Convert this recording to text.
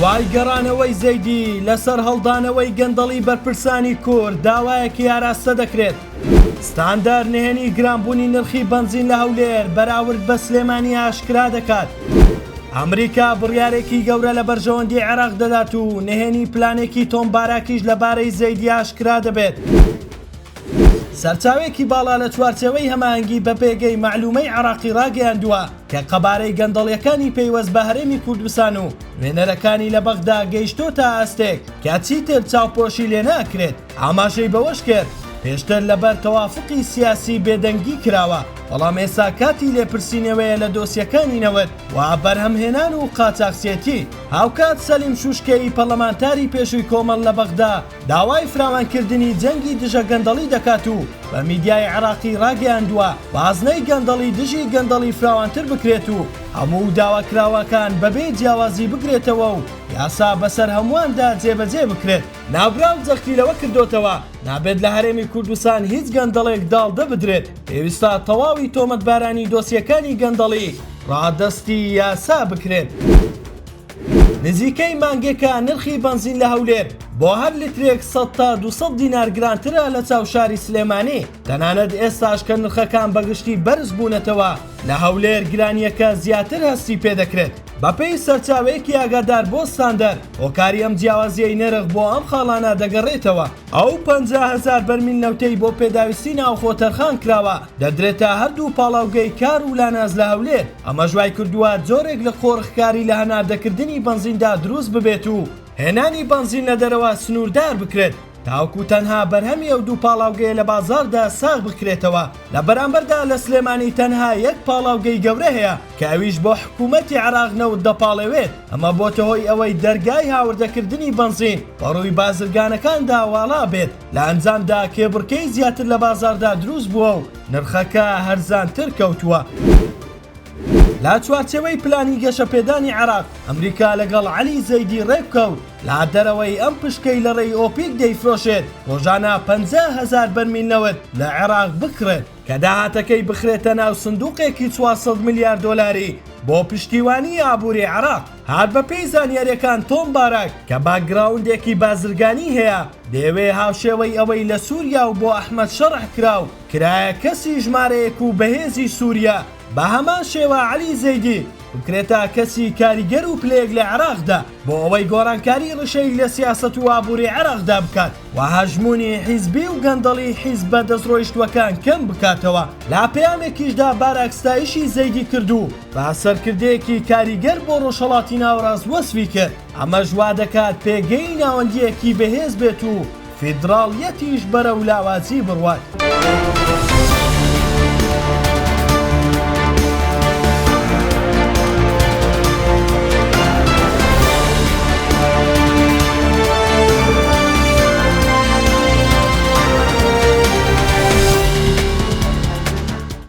دوای گەڕانەوەی زەیدی لەسەر هەڵدانەوەی گەندەڵی بەرپرسانی کورد داوایەکی ئاراستە دەکرێت. ستاندەر نهێنی گرانبوونی نرخی بەنزین لە هەولێر بەراورد بە سلێمانی ئاشکرا دەکات. ئەمریکا بڕیارێکی گەورە لە بەرژەوەندی عێراق دەدات و نهێنی پلانێکی تۆمبارەکیش لەبارەی زەیدی ئاشکرا دەبێت. سەرچاوێکی باڵا لە چوارچێوەی هەماهەنگی بە پێگەی معلومەی عێراقی ڕاگەیاندووە کە قەبارەی گەندەڵیەکانی پەیوەست بە هەرێمی کوردستان و نوێنەرەکانی لە بەغدا گەیشتۆتە ئاستێک کە چیتر چاوپۆشی لێ ناکرێت. ئاماژەی بەوەش کرد پێشتر لەبەر تەوافقی سیاسی بێدەنگی کراوە، بەڵام ئێستا کاتی لێپرسینەوەیە لە دۆسیەکانی نەوت و بەرهەمهێنان و قاچاقچێتی. هاوکات سەلیم شوشکەی پەرلەمانتاری پێشووی کۆمەڵ لە بەغدا داوای فراوانکردنی جەنگی دژە گەندەڵی دەکات و بە میدیای عێراقی ڕاگەیاندووە بازنەی گەندەڵی دژی گەندەڵی فراوانتر بکرێت و هەموو داواکراوەکان بەبێ جیاوازی بگرێتەوە و یاسا بەسەر هەموواندا جێبەجێ بکرێت. ناوراو جەختی لەوە کردوتەوە نابێت لە هەرێمی کوردستان هیچ گەندەڵێک داڵدە بدرێت. پێویستە تەواوی تۆمەتبارانی دۆسیەکانی گەندەڵی ڕادەستی یاسا بکرێت. نزیکەی مانگێکە نرخی بەنزین لە هەولێر بۆ هەر لیترێک 100 تا 200 دینار گرانترە لە چاوشاری سلێمانی. تەنانەت ئێستاش کە نرخەکان بەگشتی بەرز بوونەتەوە لە هەولێر گرانیەکە زیاتر هەستی پێدەکرێت. بەپێی سەرچاوەیەکی ئاگادار بۆ ستاندەر هۆکاری ئەم جیاوازیەی نرخ بۆ ئەم خاڵانە دەگەڕێتەوە. ئەو 50,000 بەرمیل نەوتەی بۆ پێداویستی ناوخۆ تەرخان کراوە دەدرێتە هەردوو پاڵاوگەی کار و لاناز لە هەولێر. ئەمە ژوای کردووە جۆرێک لە قۆڕخکاری لە هەناردەکردنی بەنزیندا دروست ببێت و هێنانی بەنزین لە دەرەوە سنووردار بکرێت تاوکو تەنها بەرهەمی ئەو دوو پاڵاوگەیە لە بازاردا ساغ بکرێتەوە. لە بەرامبەردا لە سلێمانی تەنها یەک پاڵاوگەی گەورە هەیە کە ئەویش بۆ حکوومەتی عێراق نەوت دەپاڵێوێت. ئەمە بۆتە هۆی ئەوەی دەرگای هاوردەکردنی بەنزین بەڕووی بازرگانەکاندا واڵا بێت. لە ئەنجامدا کێبڕکەی زیاتر لە بازاردا دروست بووە و نرخەکە هەرزانتر کەوتووە. لا چوارچێوەی پلانی گەشەپێدانی عێراق ئەمریکا لەگەڵ عەلی زەیدی ڕێبکەوت لا دەرەوەی ئەم پشکەی لە ڕێی ئۆپیک دەیفرۆشێت ڕۆژانە 50,000 بەرمیل نەوت لە عێراق بکڕێت کە داهاتەکەی بخرێتە ناو سندوقێکی 400 میلیارد دۆلاری بۆ پشتیوانی ئابووری عێراق. هات بەپێی زانیاریەکان تۆم بارک کە باکگراوندێکی بازرگانی هەیە دەیەوێ هاوشێوەی ئەوەی لە سووریا و بۆ ئەحمەد شەڕح کراو کرایە کەسی ژمارەیەک و بەهێزی سووریا بە هەمان شێوە عەلی زەیدی بکرێتە کەسی کاریگەر و پلەیەک لە عێراقدا بۆ ئەوەی گۆڕانکاری ڕشەی لە سیاسەت و ئابووری عێراقدا بکات و هەژمونی حیزبی و گەندەڵی حیزب بە دەستڕۆیشتوەکان کەم بکاتەوە. لا پەیامێکیشدا باراکستایشی زەیدی کردو بە سەرکردەیەکی کاریگەر بۆ ڕۆژهەڵاتی ناوەڕاست وەسفی کرد. ئەمە ژوا دەکات پێگەی ناوەندیەکی بەهێز بێت و فیدراڵیەتیش بەرەو لاوازی بڕوات.